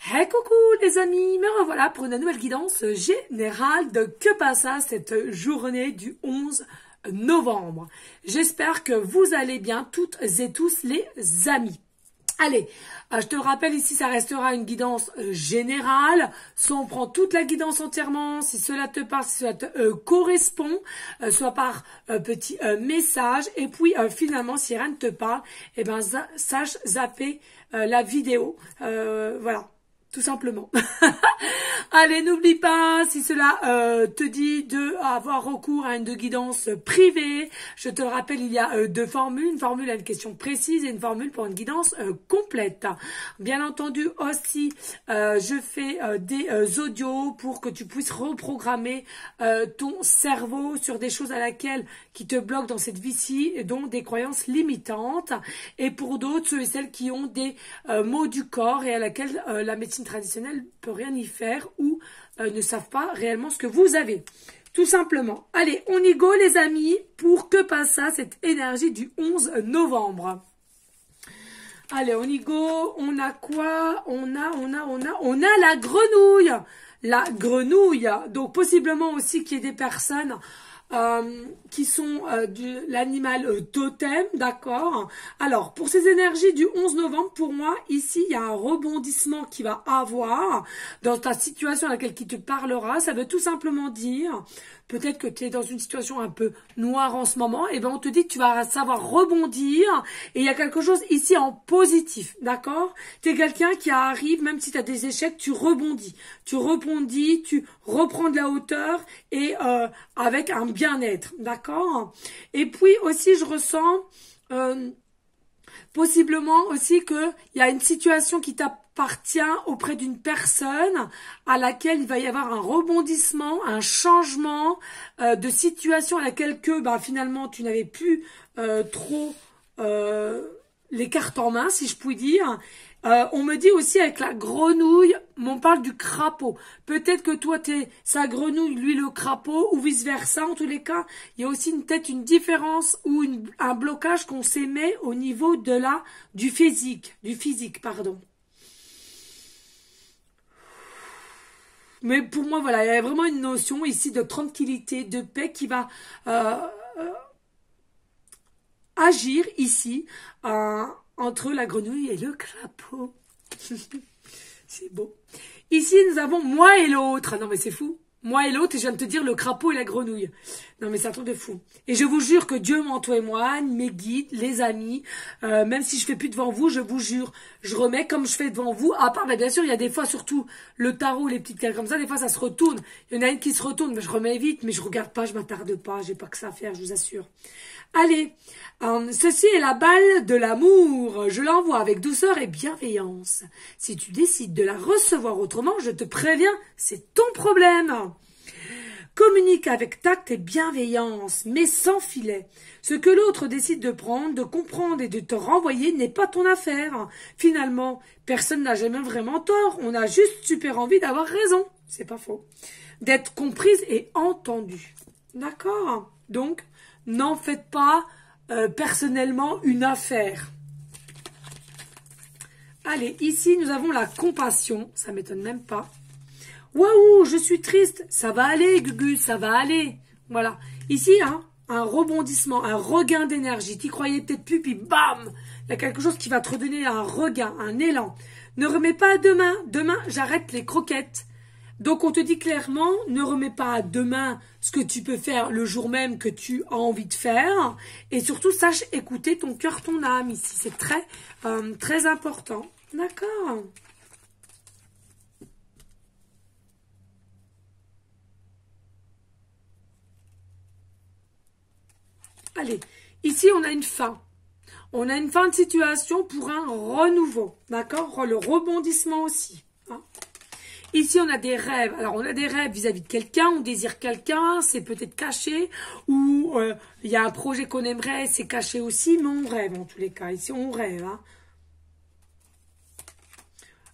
Hey coucou les amis, me revoilà pour une nouvelle guidance générale de que passa cette journée du 11 novembre. J'espère que vous allez bien toutes et tous les amis. Allez, je te rappelle ici, ça restera une guidance générale. Soit on prend toute la guidance entièrement, si cela te parle, si cela te correspond, soit par petit message. Et puis finalement, si rien ne te parle, eh ben sache zapper la vidéo. Voilà. Tout simplement. Allez, n'oublie pas, si cela te dit de avoir recours à une guidance privée, je te le rappelle, il y a deux formules. Une formule à une question précise et une formule pour une guidance complète. Bien entendu, aussi, je fais des audios pour que tu puisses reprogrammer ton cerveau sur des choses à laquelle qui te bloquent dans cette vie-ci, dont des croyances limitantes. Et pour d'autres, ceux et celles qui ont des maux du corps et à laquelle la médecine traditionnelle peut rien y faire ou ne savent pas réellement ce que vous avez. Tout simplement. Allez, on y go les amis pour que passe ça, cette énergie du 11 novembre. Allez, on y go. On a quoi? On a la grenouille. La grenouille. Donc possiblement aussi qu'il y ait des personnes qui sont de l'animal totem, d'accord. Alors, pour ces énergies du 11 novembre, pour moi, ici, il y a un rebondissement qui va avoir dans ta situation à laquelle qui te parlera. Ça veut tout simplement dire, peut-être que tu es dans une situation un peu noire en ce moment, et ben on te dit que tu vas savoir rebondir, et il y a quelque chose ici en positif, d'accord. Tu es quelqu'un qui arrive, même si tu as des échecs, tu rebondis, tu reprends de la hauteur, et avec un bien-être, d'accord. Et puis aussi, je ressens possiblement aussi qu'il y a une situation qui t'appartient auprès d'une personne à laquelle il va y avoir un rebondissement, un changement de situation à laquelle que finalement tu n'avais plus trop les cartes en main, si je puis dire. On me dit aussi avec la grenouille, on parle du crapaud. Peut-être que toi, t'es sa grenouille, lui le crapaud, ou vice-versa. En tous les cas, il y a aussi peut-être une différence ou un blocage qu'on s'émet au niveau de du physique, pardon. Mais pour moi, voilà, il y a vraiment une notion ici de tranquillité, de paix qui va agir ici entre la grenouille et le crapaud. C'est beau. Ici, nous avons moi et l'autre. Non, mais c'est fou. Moi et l'autre, et je viens de te dire le crapaud et la grenouille. Non, mais c'est un truc de fou. Et je vous jure que Dieu m'en témoigne, mes guides, les amis, même si je fais plus devant vous, je vous jure, je remets comme je fais devant vous. À part, bien sûr, il y a des fois, surtout le tarot, les petites cartes comme ça, des fois ça se retourne. Il y en a une qui se retourne, mais je remets vite, mais je regarde pas, je m'attarde pas, j'ai pas que ça à faire, je vous assure. Allez, ceci est la balle de l'amour. Je l'envoie avec douceur et bienveillance. Si tu décides de la recevoir autrement, je te préviens, c'est ton problème. Communique avec tact et bienveillance, mais sans filet. Ce que l'autre décide de prendre, de comprendre et de te renvoyer n'est pas ton affaire. Finalement, personne n'a jamais vraiment tort. On a juste super envie d'avoir raison. C'est pas faux. D'être comprise et entendue. D'accord? Donc, n'en faites pas personnellement une affaire. Allez, ici, nous avons la compassion. Ça m'étonne même pas. Waouh, je suis triste. Ça va aller, Gugu, ça va aller. Voilà. Ici, un rebondissement, un regain d'énergie. T'y croyais peut-être plus, puis bam, il y a quelque chose qui va te redonner un regain, un élan. Ne remets pas à demain. Demain, j'arrête les croquettes. Donc, on te dit clairement, ne remets pas à demain ce que tu peux faire le jour même que tu as envie de faire. Et surtout, sache écouter ton cœur, ton âme ici. C'est très important. D'accord. Allez, ici, on a une fin. On a une fin de situation pour un renouveau. D'accord? Le rebondissement aussi. Ici, on a des rêves. Alors, on a des rêves vis-à-vis de quelqu'un, on désire quelqu'un, c'est peut-être caché, ou il y a un projet qu'on aimerait, c'est caché aussi, mais on rêve en tous les cas. Ici, on rêve.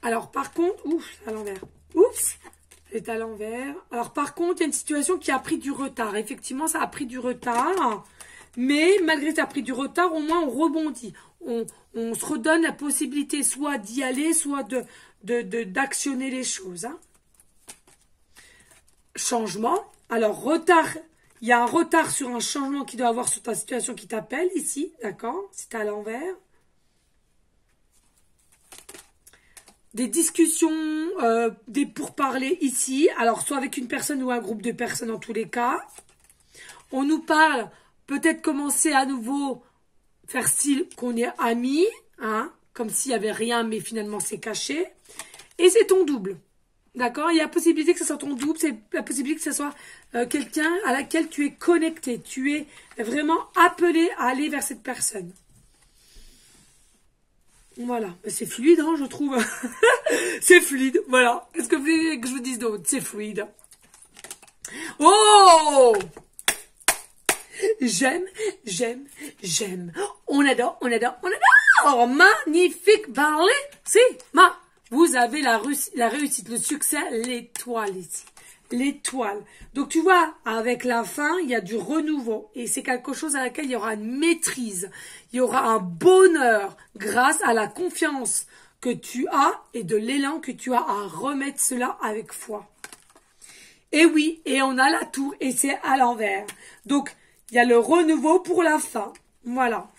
Alors, par contre, ouf, à l'envers. Oups, c'est à l'envers. Alors, par contre, il y a une situation qui a pris du retard. Effectivement, ça a pris du retard. Mais malgré que ça a pris du retard, au moins on rebondit. On on se redonne la possibilité soit d'y aller, soit d'actionner les choses. Hein. Changement. Alors, retard. Il y a un retard sur un changement qui doit avoir sur ta situation qui t'appelle ici. D'accord? C'est à l'envers. Des discussions, des pourparlers ici. Alors, soit avec une personne ou un groupe de personnes en tous les cas. On nous parle, peut-être commencer à nouveau, faire style qu'on est amis. Hein, comme s'il n'y avait rien, mais finalement c'est caché. Et c'est ton double. D'accord? Il y a la possibilité que ce soit ton double, c'est la possibilité que ce soit quelqu'un à laquelle tu es connecté. Tu es vraiment appelé à aller vers cette personne. Voilà. C'est fluide, hein, je trouve. C'est fluide, voilà. Qu'est-ce que vous voulez que je vous dise d'autre? C'est fluide. Oh! J'aime, j'aime, j'aime. On adore, on adore, on adore. Magnifique parler. Si, vous avez la réussite, le succès, l'étoile ici. L'étoile. Donc, tu vois, avec la fin, il y a du renouveau. Et c'est quelque chose à laquelle il y aura une maîtrise. Il y aura un bonheur grâce à la confiance que tu as et de l'élan que tu as à remettre cela avec foi. Et oui, et on a la tour et c'est à l'envers. Donc, il y a le renouveau pour la fin. Voilà.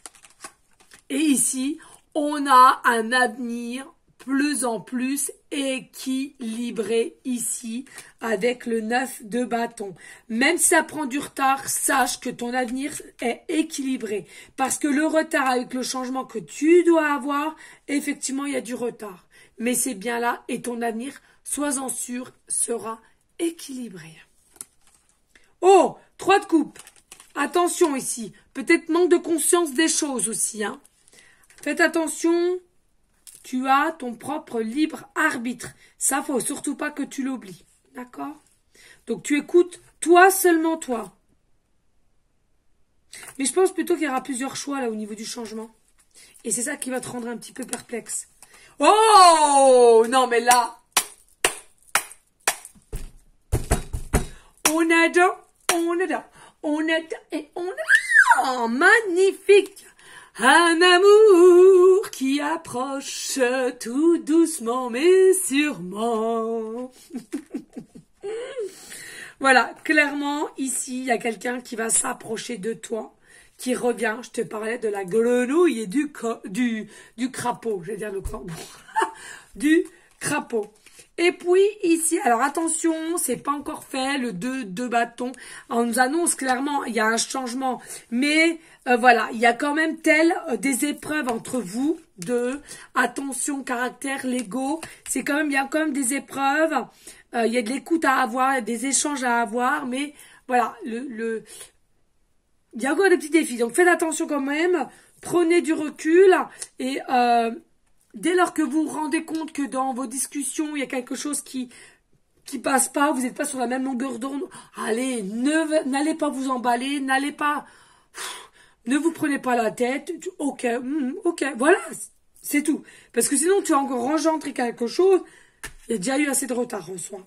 Et ici, on a un avenir plus en plus équilibré ici avec le 9 de bâton. Même si ça prend du retard, sache que ton avenir est équilibré. Parce que le retard avec le changement que tu dois avoir, effectivement, il y a du retard. Mais c'est bien là et ton avenir, sois-en sûr, sera équilibré. Oh, 3 de coupe. Attention ici. Peut-être manque de conscience des choses aussi. Hein. Faites attention. Tu as ton propre libre arbitre. Ça, faut surtout pas que tu l'oublies. D'accord? Donc, tu écoutes toi, seulement toi. Mais je pense plutôt qu'il y aura plusieurs choix là au niveau du changement. Et c'est ça qui va te rendre un petit peu perplexe. Oh! Non, mais là... On adore, on adore, on adore et on adore. Oh, magnifique! Un amour qui approche tout doucement mais sûrement. Voilà, clairement, ici, il y a quelqu'un qui va s'approcher de toi, qui revient. Je te parlais de la grenouille et du crapaud. Je vais dire le corbeau. Du crapaud. Et puis, ici, alors attention, c'est pas encore fait, le 2 de bâton. On nous annonce clairement, il y a un changement. Mais, voilà, il y a quand même des épreuves entre vous deux. Attention, caractère, l'ego. C'est quand même, il y a quand même des épreuves. Il y a de l'écoute à avoir, il y a des échanges à avoir. Mais, voilà, il y a encore des petits défis. Donc, faites attention quand même. Prenez du recul et... dès lors que vous vous rendez compte que dans vos discussions, il y a quelque chose qui passe pas, vous n'êtes pas sur la même longueur d'onde, allez, n'allez pas vous emballer, ne vous prenez pas la tête, ok, voilà, c'est tout. Parce que sinon, tu as encore engendré quelque chose, il y a déjà eu assez de retard en soi.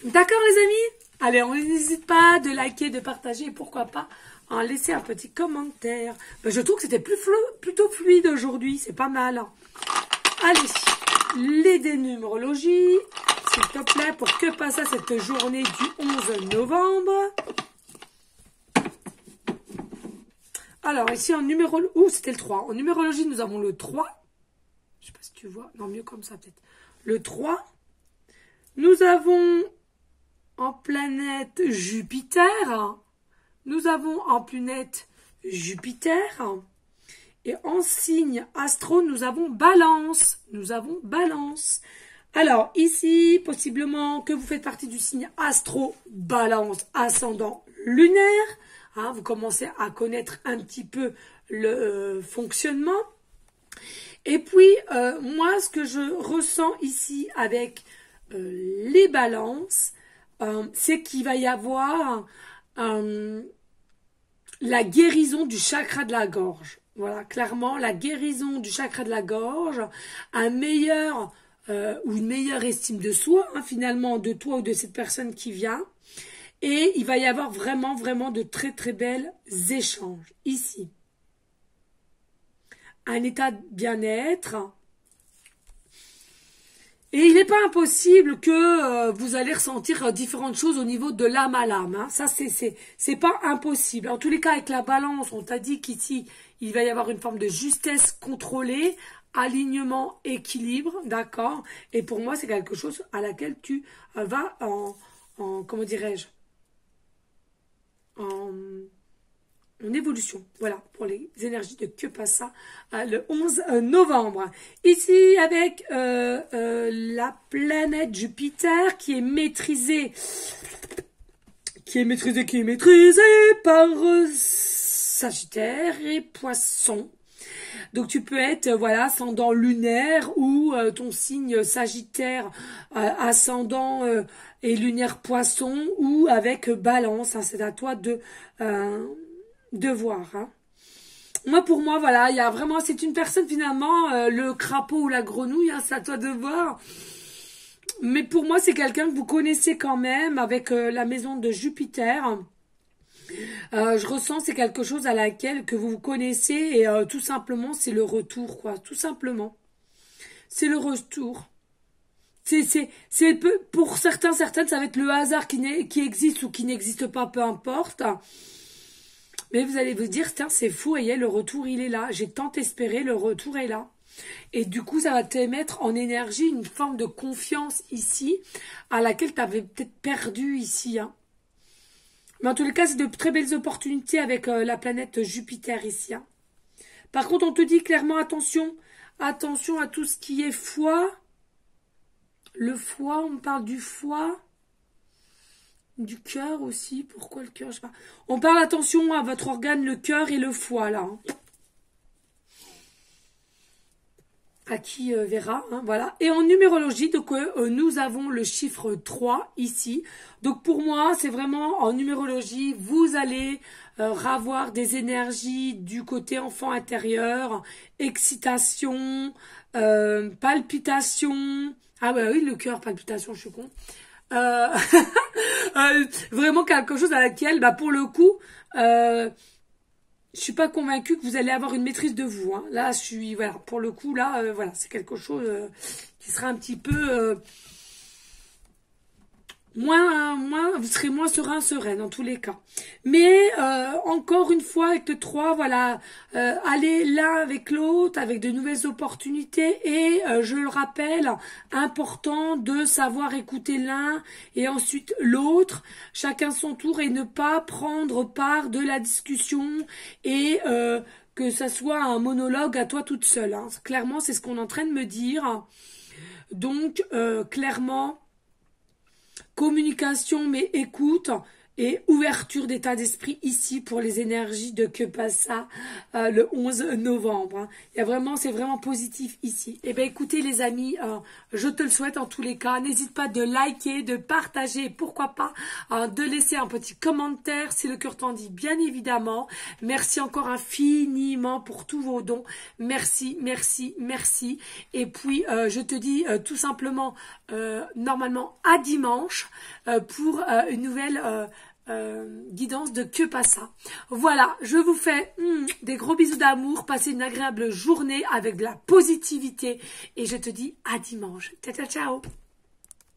D'accord les amis? Allez, on n'hésite pas de liker, de partager, pourquoi pas en laisser un petit commentaire. Ben, je trouve que c'était plutôt fluide aujourd'hui, c'est pas mal. Allez, les dénumérologies, s'il te plaît, pour que passe à cette journée du 11 novembre. Alors, ici, en numérologie... Ouh, c'était le 3. En numérologie, nous avons le 3. Je sais pas si tu vois. Non, mieux comme ça, peut-être. Le 3. Nous avons en planète Jupiter. Nous avons en planète Jupiter. Et en signe astro, nous avons Balance. Nous avons Balance. Alors, ici, possiblement que vous faites partie du signe astro, Balance, ascendant lunaire. Hein, vous commencez à connaître un petit peu le fonctionnement. Et puis, moi, ce que je ressens ici avec les balances, c'est qu'il va y avoir la guérison du chakra de la gorge. Voilà, clairement, la guérison du chakra de la gorge, un meilleur ou une meilleure estime de soi, hein, finalement, de toi ou de cette personne qui vient. Et il va y avoir vraiment, vraiment de très, très belles échanges ici. un état de bien-être. Et il n'est pas impossible que vous allez ressentir différentes choses au niveau de l'âme à l'âme. Hein. Ça, c'est pas impossible. En tous les cas, avec la balance, on t'a dit qu'ici, il va y avoir une forme de justesse contrôlée, alignement, équilibre, d'accord? Et pour moi, c'est quelque chose à laquelle tu vas comment dirais-je, en évolution. Voilà, pour les énergies de Que Passa le 11 novembre. Ici, avec la planète Jupiter qui est maîtrisée par Sagittaire et Poisson. Donc tu peux être, voilà, ascendant lunaire ou ton signe Sagittaire, ascendant et lunaire Poisson, ou avec Balance. Hein, c'est à toi de voir. Hein. Moi, pour moi, voilà, il y a vraiment, c'est une personne finalement, le crapaud ou la grenouille, hein, c'est à toi de voir. Mais pour moi, c'est quelqu'un que vous connaissez quand même avec la maison de Jupiter. Je ressens c'est quelque chose à laquelle que vous connaissez et tout simplement c'est le retour quoi, tout simplement. C'est le retour. Pour certaines ça va être le hasard qui existe ou qui n'existe pas, peu importe. Mais vous allez vous dire tiens c'est fou, et le retour il est là. J'ai tant espéré, le retour est là. Et du coup ça va te mettre en énergie une forme de confiance ici à laquelle tu avais peut-être perdu ici hein. Mais en tous les cas, c'est de très belles opportunités avec la planète Jupiter ici. Hein. Par contre, on te dit clairement attention à tout ce qui est foie. Le foie, on parle du foie, du cœur aussi. Pourquoi le cœur? Je sais pas. On parle attention à votre organe, le cœur et le foie là. Hein. À qui verra, hein, voilà. Et en numérologie, donc nous avons le chiffre 3 ici. Donc pour moi, c'est vraiment en numérologie, vous allez avoir des énergies du côté enfant intérieur, excitation, palpitation. Ah bah oui, le cœur, palpitation, je suis con. Vraiment quelque chose à laquelle, bah pour le coup, je suis pas convaincue que vous allez avoir une maîtrise de vous. Hein. Là, je suis, voilà, pour le coup, là, voilà, c'est quelque chose qui sera un petit peu vous serez moins sereine en tous les cas. Mais encore une fois, avec le 3, voilà, allez l'un avec l'autre, avec de nouvelles opportunités. Et je le rappelle, important de savoir écouter l'un et ensuite l'autre, chacun son tour, et ne pas prendre part de la discussion et que ça soit un monologue à toi toute seule. Hein. Clairement, c'est ce qu'on est en train de me dire. Donc, clairement, communication mais écoute et ouverture d'état d'esprit ici pour les énergies de Que Passa le 11 novembre. Hein. Il y a vraiment, c'est vraiment positif ici. Eh bien écoutez les amis, je te le souhaite en tous les cas. N'hésite pas de liker, de partager, pourquoi pas de laisser un petit commentaire si le cœur t'en dit, bien évidemment. Merci encore infiniment pour tous vos dons. Merci, merci, merci. Et puis je te dis tout simplement normalement à dimanche pour une nouvelle guidance de Que Passa. Voilà, je vous fais des gros bisous d'amour, passez une agréable journée avec de la positivité et je te dis à dimanche. Ciao, ciao, ciao.